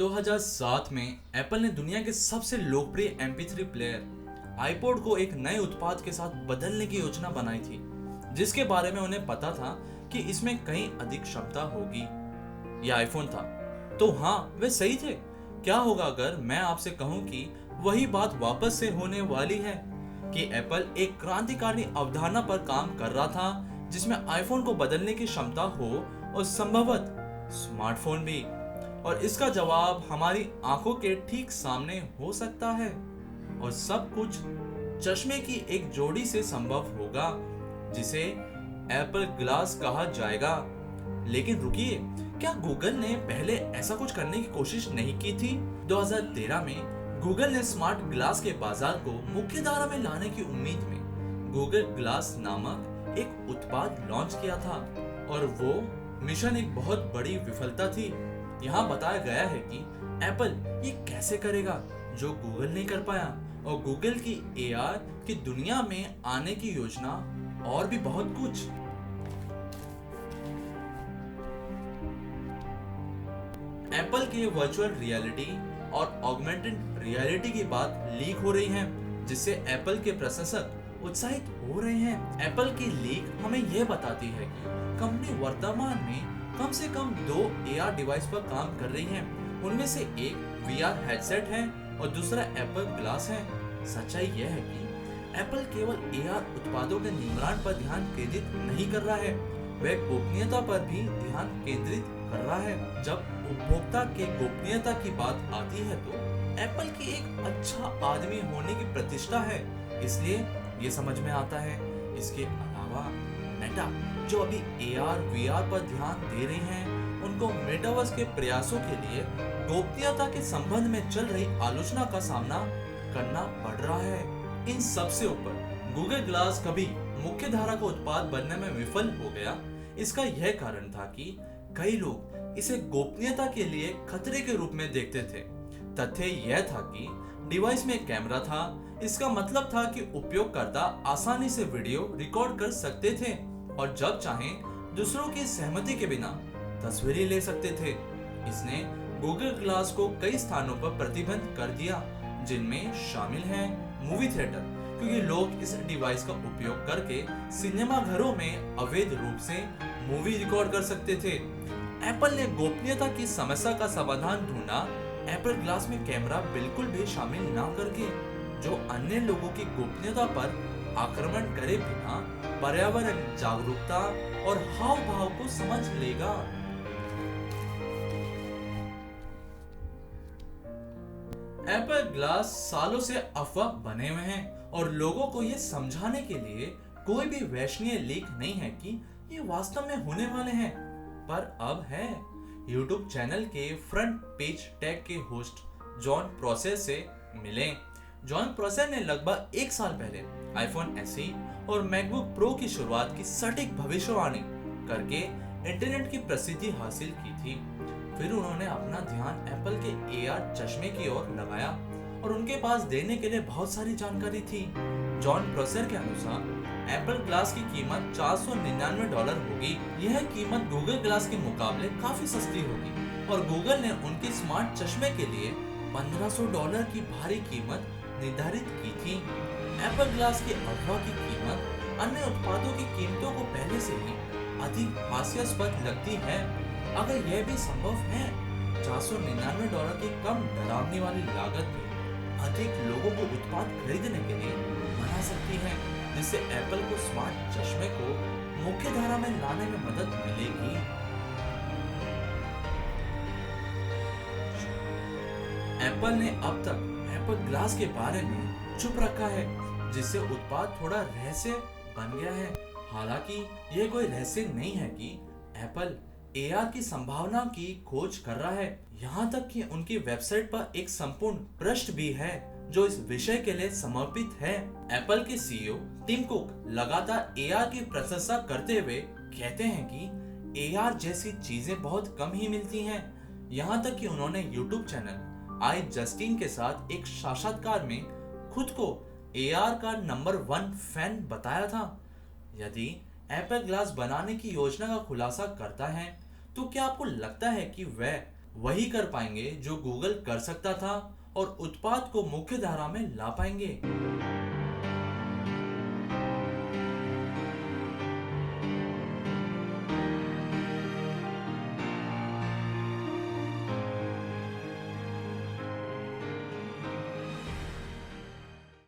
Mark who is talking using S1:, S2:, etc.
S1: 2007 में एप्पल ने दुनिया के सबसे लोकप्रिय MP3 प्लेयर आईपॉड को एक नए उत्पाद के साथ बदलने की योजना बनाई थी, जिसके बारे में उन्हें पता था कि इसमें कहीं अधिक क्षमता होगी। यह आईफोन था, तो हाँ, वे सही थे। क्या होगा अगर मैं आपसे कहूं कि वही बात वापस से होने वाली है, कि एप्पल एक क्रांतिकारी अवधारणा पर काम कर रहा था जिसमें आईफोन को बदलने की क्षमता हो और संभवतः स्मार्टफोन भी। और इसका जवाब हमारी आंखों के ठीक सामने हो सकता है, और सब कुछ चश्मे की एक जोड़ी से संभव होगा जिसे एप्पल ग्लास कहा जाएगा। लेकिन रुकिए, क्या गूगल ने पहले ऐसा कुछ करने की कोशिश नहीं की थी? 2013 में गूगल ने स्मार्ट ग्लास के बाजार को मुख्यधारा में लाने की उम्मीद में गूगल ग्लास नामक एक उत्पाद लॉन्च किया था, और वो मिशन एक बहुत बड़ी विफलता थी। यहाँ बताया गया है कि एप्पल ये कैसे करेगा जो गूगल नहीं कर पाया, और गूगल की AR की दुनिया में आने की योजना, और भी बहुत कुछ। एप्पल के वर्चुअल रियलिटी और ऑगमेंटेड रियलिटी की बात लीक हो रही है, जिससे एप्पल के प्रशंसक उत्साहित हो रहे हैं। एप्पल की लीक हमें यह बताती है कि कंपनी वर्तमान में कम से कम 2 AR डिवाइस पर काम कर रही है। उनमें से एक VR हेडसेट है और दूसरा एप्पल ग्लास है। सच्चाई यह है कि एप्पल केवल AR उत्पादों के निर्माण पर ध्यान केंद्रित नहीं कर रहा है, वह गोपनीयता पर भी ध्यान केंद्रित कर रहा है। जब उपभोक्ता के गोपनीयता की बात आती है तो एप्पल की एक अच्छा आदमी होने की प्रतिष्ठा है, इसलिए ये समझ में आता है। इसके अलावा मेटा, जो अभी AR VR पर ध्यान दे रही हैं, उनको मेटावर्स के प्रयासों के लिए गोपनीयता के संबंध में चल रही आलोचना का सामना करना पड़ रहा है। इन सबसे ऊपर गूगल ग्लास कभी मुख्य धारा का उत्पाद बनने में विफल हो गया। इसका यह कारण था कि कई लोग इसे गोपनीयता के लिए खतरे के रूप में देखते थे। तथ्य यह था कि डिवाइस में कैमरा था, इसका मतलब था कि उपयोगकर्ता आसानी से वीडियो रिकॉर्ड कर सकते थे और जब चाहें दूसरों की सहमति के बिना तस्वीरें ले सकते थे। इसने गूगल ग्लास को कई स्थानों पर प्रतिबंध कर दिया, जिनमें शामिल हैं मूवी थिएटर, क्योंकि लोग इस डिवाइस का उपयोग करके सिनेमा घरों में अवैध रूप से मूवी रिकॉर्ड कर सकते थे। एप्पल ने गोपनीयता की समस्या का समाधान ढूंढा, एप्पल ग्लास में कैमरा बिल्कुल भी शामिल ना करके, जो अन्य लोगों की गोपनीयता पर आक्रमण करे बिना पर्यावरण जागरूकता और हाव भाव को समझ लेगा। एप्पल ग्लास सालों से अफवाह बने हुए हैं और लोगों को यह समझाने के लिए कोई भी वैश्वीय लीक नहीं है कि ये वास्तव में होने वाले हैं, पर अब है। YouTube चैनल के फ्रंट पेज टैग के होस्ट जॉन प्रोसेर से मिले। जॉन प्रोसेर ने लगभग 1 साल पहले आईफोन SE और मैकबुक प्रो की शुरुआत की सटीक भविष्यवाणी करके इंटरनेट की प्रसिद्धि हासिल की थी। फिर उन्होंने अपना ध्यान एप्पल के AR चश्मे की ओर लगाया और उनके पास देने के लिए बहुत सारी जानकारी थी। जॉन प्रोसेर के अनुसार एप्पल ग्लास की कीमत $499 होगी। यह कीमत गूगल ग्लास के मुकाबले काफी सस्ती होगी और गूगल ने उनके स्मार्ट चश्मे के लिए $1500 की भारी कीमत निर्धारित की थी। एप्पल ग्लास की अफवाह की कीमत अन्य उत्पादों की कीमतों को पहले से ही अधिक हास्यास्पद लगती है। अगर यह भी संभव है, $499 की कम डरावनी वाली लागत भी अधिक लोगों को उत्पाद खरीदने के लिए बना सकती है, जिससे एप्पल को स्मार्ट चश्मे को मुख्य धारा में लाने में मदद मिलेगी। एप्पल ने अब तक एप्पल ग्लास के बारे में चुप रखा है, जिससे उत्पाद थोड़ा रहस्य बन गया है। हालांकि यह कोई रहस्य नहीं है कि एप्पल AR की संभावना की खोज कर रहा है। यहाँ तक कि उनकी वेबसाइट पर एक संपूर्ण पृष्ठ भी है जो इस विषय के लिए समर्पित है। एप्पल के CEO टिम कुक लगातार AR की प्रशंसा करते हुए कहते हैं कि AR जैसी चीजें बहुत कम ही मिलती हैं। यहाँ तक कि उन्होंने YouTube चैनल आई जस्टिन के साथ एक साक्षात्कार में खुद को AR का नंबर 1 फैन बताया था। यदि एप्पल ग्लास बनाने की योजना का खुलासा करता है, तो क्या आपको लगता है कि वह वही कर पाएंगे जो गूगल कर सकता था और उत्पाद को मुख्य धारा में ला पाएंगे।